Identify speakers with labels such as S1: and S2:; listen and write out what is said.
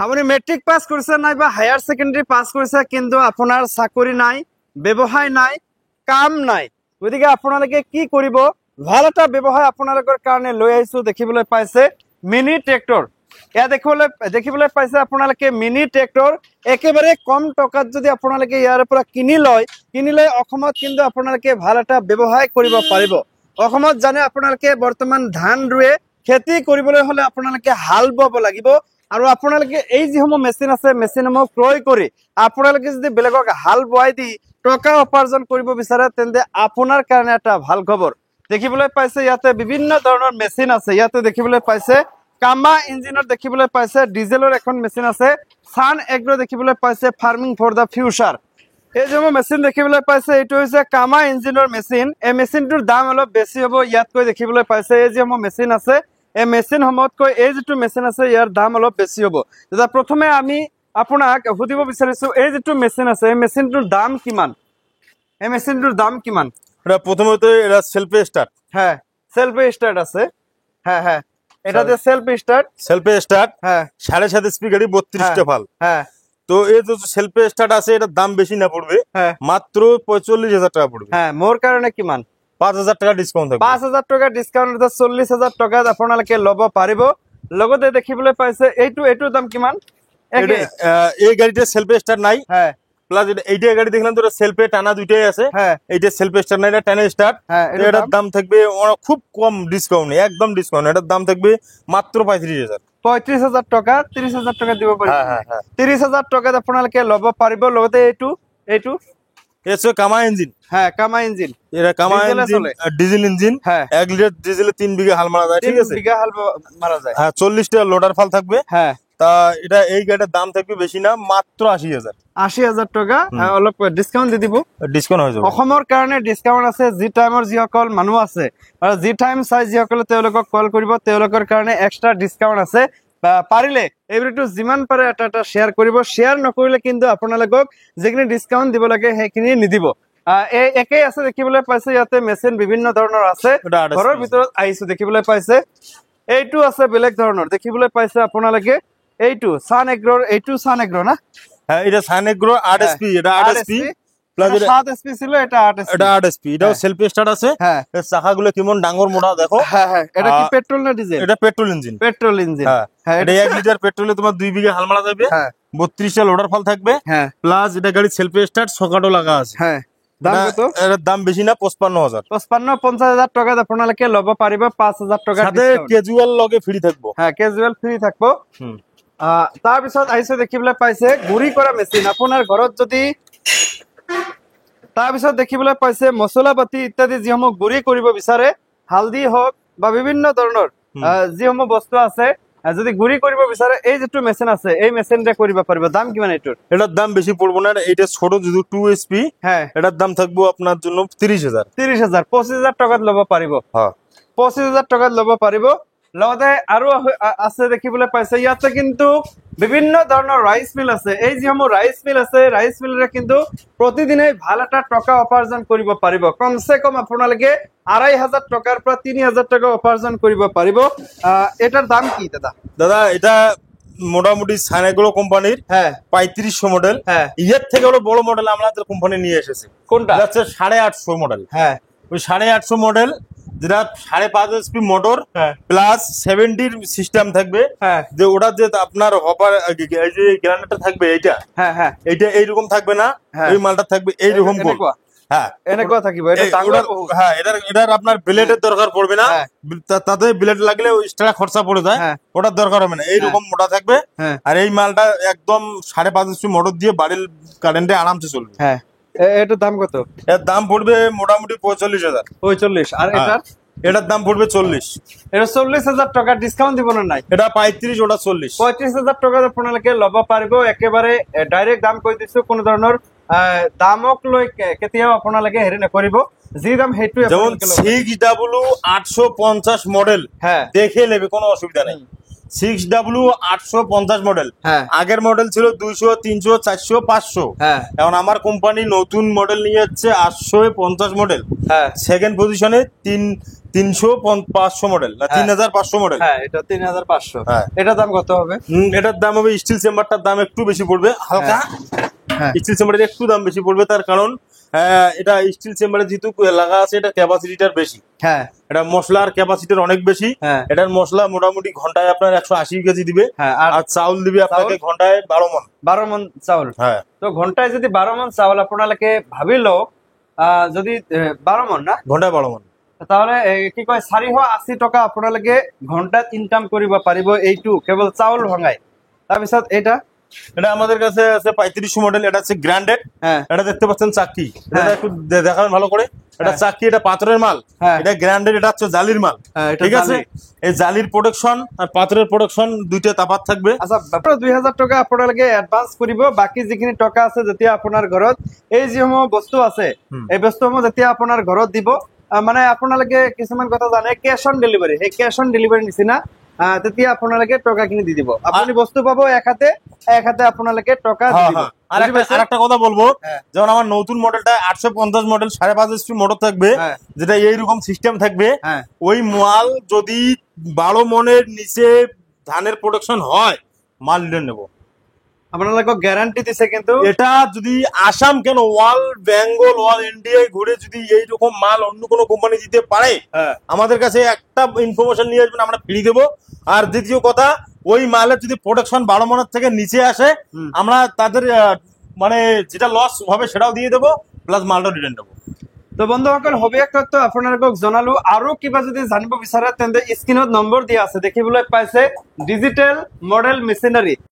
S1: আপনি matric pass করেছেন নাই বা হায়ার সেকেন্ডারি পাস করেছে কিন্তু আপনার চাকরি নাই, ব্যবসায় নাই, কাম নাই, গতিকে আপোনালোকে কি কৰিব, ভাল এটা ব্যৱসায় আপোনালোকৰ কাৰণে লৈ আহিছো। দেখিবলৈ পাইছে মিনি ট্ৰেক্টৰ, এয়া দেখিবলৈ পাইছে আপোনালোকে মিনি ট্ৰেক্টৰ একেবাৰে কম টকাত যদি আপোনালোকে ইয়াৰ পৰা কিনি লৈ অসমত কিন্তু আপোনালোকে ভাল এটা ব্যৱসায় কৰিব পাৰিব। অসমত জানে আপোনালোকে বৰ্তমান ধান ৰুৱে, খেতি কৰিবলৈ হলে আপোনালোকে হাল বাব লাগিব, আৰু আপোনালোকে এই যিসমূহ মেচিন আছে মেচিনসমূহ ক্ৰয় কৰি আপোনালোকে যদি বেলেগক হাল বোৱাই দি টকা উপাৰ্জন কৰিব বিচাৰে তেন্তে আপোনাৰ কাৰণে এটা ভাল খবৰ। দেখিবলৈ পাইছে ইয়াতে বিভিন্ন ধৰণৰ মেচিন আছে, ইয়াতে দেখিবলৈ পাইছে কামা ইঞ্জিনৰ দেখিবলৈ পাইছে, ডিজেলৰ এখন মেচিন আছে, সান এগ্ৰো দেখিবলৈ পাইছে, ফাৰ্মিং ফৰ দা ফিউচাৰ। এই যিসমূহ মেচিন দেখিবলৈ পাইছে এইটো হৈছে কামা ইঞ্জিনৰ মেচিন। এই মেচিনটোৰ দাম অলপ বেছি হ'ব ইয়াতকৈ। দেখিবলৈ পাইছে এই যিসমূহ মেচিন আছে এই মেচিনসমূহতকৈ এই যিটো মেচিন আছে ইয়াৰ দাম অলপ বেছি হ'ব। তেতিয়া প্ৰথমে আমি আপোনাক সুধিব বিচাৰিছো এই যিটো মেচিন আছে এই মেচিনটোৰ দাম কিমান? এই মেচিনটোৰ দাম কিমান?
S2: এটা প্রথমত এটা সেলফে স্টার্ট।
S1: হ্যাঁ, সেলফে স্টার্ট আছে। হ্যাঁ হ্যাঁ, এটাতে সেলফে স্টার্ট। হ্যাঁ,
S2: 7.5 স্পিড গাড়ি 32টা ফাল।
S1: হ্যাঁ,
S2: তো এই যে সেলফে স্টার্ট আছে এটার দাম বেশি না পড়বে, মাত্র 45,000 টাকা পড়বে।
S1: হ্যাঁ, মোর কারণে কিমান
S2: 5,000 টাকা ডিসকাউন্ট থাকবে।
S1: 5,000 টাকা ডিসকাউন্ট, 40,000 টাকাত আপোনালোকে ল'ব পাৰিব। লগতে দেখিবলৈ পাইছে এইটোৰ দাম কিমান?
S2: এই গাড়িটা সেলফে স্টার্ট নাই।
S1: হ্যাঁ,
S2: প্লাস এইটা গাড়ি দেখলাম তো সেলফে টানা দুইটাই আছে।
S1: হ্যাঁ,
S2: এইটা সেলফে স্টার্ট নাই, এটা টানা স্টার্ট। এটার দাম থাকবে খুব কম ডিসকাউন্ট, একদম ডিসকাউন্ট। এটার দাম থাকবে মাত্র 35,000।
S1: 35,000 টাকা, 30,000 টাকা দিব পাৰিব। 30,000 টাকাত আপোনালোকে ল'ব পাৰিব। লগতে এইটো
S2: এসে কামা ইঞ্জিন।
S1: হ্যাঁ, কামা ইঞ্জিন।
S2: এটা কামা ইঞ্জিন, ডিজেল ইঞ্জিন। 1 লিটার ডিজেলে 3 বিঘা হাল মারা যায়। ঠিক আছে,
S1: 3 বিঘা হাল মারা যায়।
S2: হ্যাঁ, 40টা লোডার ফাল থাকবে।
S1: হ্যাঁ,
S2: তা এটা এই গাড়িটার দাম থাকবে বেশি না, মাত্র 80,000।
S1: 80,000 টাকা, অলপ ডিসকাউন্ট দি দিব।
S2: ডিসকাউন্ট হৈ যাব।
S1: অসমৰ কাৰণে ডিসকাউন্ট আছে। জি টাইমৰ যিসকল মানুহ আছে আৰু জি টাইম চাই যিসকলে তেওঁলোকক কল কৰিব তেওঁলোকৰ কাৰণে এক্সট্ৰা ডিসকাউন্ট আছে। পাৰিলে এই ভিডিওটো যিমান পাৰে এটা শ্বেয়াৰ কৰিব। শ্বেয়াৰ নকৰিলে কিন্তু আপোনালোকক যিখিনি ডিসকাউন্ট দিব লাগে সেইখিনি নিদিব। একেই আছে দেখিবলৈ পাইছে, ইয়াতে মেচিন বিভিন্ন ধৰণৰ আছে। ঘৰৰ ভিতৰত আহিছো দেখিবলৈ পাইছে এইটো আছে বেলেগ ধৰণৰ দেখিবলৈ পাইছে আপোনালোকে। এইটো সান এগ্ৰো না?
S2: হ্যাঁ, এটা সান এগ্রো 8 এসপি। এটা 8 এসপি প্লাস
S1: 7 এসপি ছিল, এটা 8 এসপি।
S2: এটা 8 এসপি। এটাও সেলফ স্টার্ট আছে।
S1: হ্যাঁ,
S2: এর চাকাগুলো কেমন ডাঙর মোটা দেখো।
S1: হ্যাঁ হ্যাঁ, এটা কি পেট্রোল না ডিজেল?
S2: এটা পেট্রোল ইঞ্জিন। হ্যাঁ, এটা 1 লিটার পেট্রোলে তোমার 2 বিঘা হাল মারা যাবে। 32টা লোডার ফাল থাকবে।
S1: হ্যাঁ,
S2: প্লাস এটা গাড়ি সেলফ স্টার্ট, সকাটো লাগা আছে।
S1: হ্যাঁ, দাম কত?
S2: এর দাম বেশি না, 55,000।
S1: 50,000 টাকাত আপোনালোকে ল'ব পাৰিব। 5,000 টাকা
S2: সাথে ক্যাজুয়াল লগে ফ্রি থাকবো।
S1: হ্যাঁ, ক্যাজুয়াল ফ্রি থাকবো। তাৰ পিছত আহিছে দেখিবলৈ পাইছে গুড়ি কৰা মেচিন আপোনাৰ ঘৰত যদি। তাৰ পিছত দেখিবলৈ পাইছে মছলা পাতি ইত্যাদি যিসমূহ গুড়ি কৰিব বিচাৰে, হালদি হওক বা বিভিন্ন ধৰণৰ যিসমূহ বস্তু আছে যদি গুড়ি কৰিব বিচাৰে এই যিটো মেচিন আছে এই মেচিনৰে কৰিব পাৰিব। দাম কিমান এইটোৰ?
S2: এটার দাম বেশি পড়বো না, এটা ছোট যদি 2 এসপি।
S1: হ্যাঁ,
S2: এটার দাম থাকবো আপনার জন্য 30,000।
S1: 30,000, 25,000 টাকাত ল'ব পাৰিব। 25,000 টাকাত ল'ব পাৰিব। লগতে আৰু আছে দেখিবলৈ পাইছে ইয়াতে কিন্তু বিভিন্ন ধৰণৰ ৰাইচ মিল আছে। এই যিসমূহ ৰাইচ মিল আছে ৰাইচ মিলৰে কিন্তু প্ৰতিদিনে ভাল এটা টকা উপাৰ্জন কৰিব পাৰিব। কমসে কম আপোনালোকে 2,500 টাকাৰ পৰা 3,000 টাকা উপাৰ্জন কৰিব পাৰিব। এটাৰ দাম কি দাদা?
S2: এটা মোটামুটি সান এগ্রো কোম্পানির। হ্যাঁ, 3500 মডেল। হ্যাঁ, এর থেকে আরো বড় মডেল আমাদের কোম্পানি নিয়ে এসেছে।
S1: কোনটা?
S2: হচ্ছে 850 মডেল। হ্যাঁ, ওই 850 মডেল যেটা 5.5 এসপি মোটর প্লাস 70 সিস্টেম থাকবে। হ্যাঁ, যে ওটা যে আপনার হপার এই যে গ্রাইন্ডারটা থাকবে এইটা। হ্যাঁ হ্যাঁ, এইটা এইরকম থাকবে না, ওই মালটা থাকবে এইরকম। হ্যাঁ, এনেকুৱা থাকিব। এটা টাঙ্গুলার। হ্যাঁ, এটার আপনার ব্লেডের দরকার পড়বে না, তাতে ব্লেড লাগলে এক্সট্রা খরচা পড়ে যায়, ওটার দরকার হবে না। এইরকম মোটা থাকবে। আর এই মালটা একদম 5.5 এসপি মোটর দিয়ে বাড়ির কারেন্টে আরামসে চলবে। হ্যাঁ,
S1: এটার দাম কত?
S2: এর দাম পড়বে মোটামুটি 45,000।
S1: 45। আর
S2: এটার দাম পড়বে 40।
S1: এটা 40,000 টাকা ডিসকাউন্ট দিব না নাই?
S2: এটা 35, ওটা 40।
S1: 35,000 টাকা আপোনালোকে ল'ব পাৰিব। একেবাৰে ডাইৰেক্ট দাম কৈ দিছো, কোনো ধৰণৰ দামক লৈ কেতিয়াও আপোনালোকে হেৰি নকৰিব। যি দাম সেইটোৱে।
S2: যেমন 6W 850 মডেল। হ্যাঁ, দেখে নেবে, কোনো অসুবিধা নেই। 6W 850 model. হ্যাঁ, আগের মডেল ছিল 200, 300, 400, 500। হ্যাঁ, এখন আমার কোম্পানি নতুন মডেল নিয়ে যাচ্ছে 850 মডেল।
S1: হ্যাঁ
S2: সেকেন্ড পজিশনে 500 মডেল না 3500 মডেল।
S1: হ্যাঁ এটা 3500।
S2: হ্যাঁ
S1: এটার দাম কত হবে?
S2: এটার দাম হবে স্টিল চেম্বারটার দাম একটু বেশি পড়বে হালকা।
S1: হ্যাঁ
S2: স্টিল চেম্বারের একটু দাম বেশি পড়বে, তার কারণ এটা স্টিল চেম্বারে যেহেতু লাগা আছে, এটা ক্যাপাসিটিটার বেশি।
S1: হ্যাঁ
S2: এটা মশলার ক্যাপাসিটির অনেক বেশি।
S1: হ্যাঁ
S2: এটার মশলা মোটামুটি ঘন্টায় আপনার 180 কেজি দিবে।
S1: হ্যাঁ
S2: আর চাউল দিবে আপনাকে ঘন্টায় 12 মণ।
S1: 12 মণ চাউল।
S2: হ্যাঁ
S1: তো ঘন্টায় যদি 12 মণ চাউল আপোনালোকে ভাবিলো যদি 12 মণ না
S2: ঘন্টায় 12 মণ,
S1: তাহলে কি কয় 480 টকা আপোনালোকে ঘন্টাত ইনকাম কৰিব পাৰিব এইটো কেৱল চাউল ভঙাই। তাৰপিছত এটা
S2: আমাদের কাছে আছে 3500 মডেল। এটা হচ্ছে গ্র্যান্ডেড।
S1: হ্যাঁ
S2: এটা দেখতে পাচ্ছেন চাক্কি, এটা একটু দেখাবেন ভালো করে। এটা চাক্কি, এটা পাথরের মাল।
S1: হ্যাঁ
S2: এটা গ্র্যান্ডেড, এটা হচ্ছে জালির মাল। ঠিক আছে, এই জালির প্রোডাকশন আর পাথরের প্রোডাকশন দুইটা তাফাত থাকবে।
S1: আচ্ছা 2000 টকা আপোনালোকে এডভান্স কৰিব, বাকি যিখিনি টকা আছে যেতিয়া আপোনাৰ ঘৰত এই যিসমূহ বস্তু আছে এই বস্তুসমূহ যেতিয়া আপোনাৰ ঘৰত দিব, মানে আপোনালোকে কিছুমান কথা জানে কেশ অন ডেলিভাৰী, সেই কেশ অন ডেলিভাৰী নিচিনা তেতিয়া আপোনালোকে টকাখিনি দি দিব। আপুনি বস্তু পাব এক হাতে আপোনালোকে টকা দি দিব।
S2: আর একটা কথা বলবো, যেমন আমার নতুন মডেলটা 850 মডেল 5.5 HP মোটর থাকবে, যেটা এইরকম সিস্টেম থাকবে। ওই মাল যদি 12 মণের নিচে ধানের প্রোডাকশন হয়, মাল নিয়ে নেবো।
S1: আপনাদেরকে গ্যারান্টি দিছে। কিন্তু
S2: এটা যদি আসাম কেন ওয়াল বেঙ্গল ওয়াল ইন্ডিয়ায় ঘুরে যদি এইরকম মাল অন্য কোনো কোম্পানি দিতে পারে, আমাদের কাছে একটা ইনফরমেশন নিয়ে আসবেন, আমরা ফ্রি দেবো। আর দ্বিতীয় কথা, ওই মালের যদি প্রোডাকশন 12 মণের থেকে নিচে আসে, আমরা তাদের মানে যেটা লস হবে সেটাও দিয়ে দেবো, প্লাস মালটাও রিটার্ন দেবো।
S1: তো বন্ধুসকল, হবিয়াক তথ্য আপোনালোকক জনালো। আৰু কিবা যদি জানিব বিচাৰে তেন্তে স্ক্ৰীনত নম্বৰ দিয়া আছে, দেখিবলৈ পাইছে ডিজিটেল মডেল মেচিনাৰী।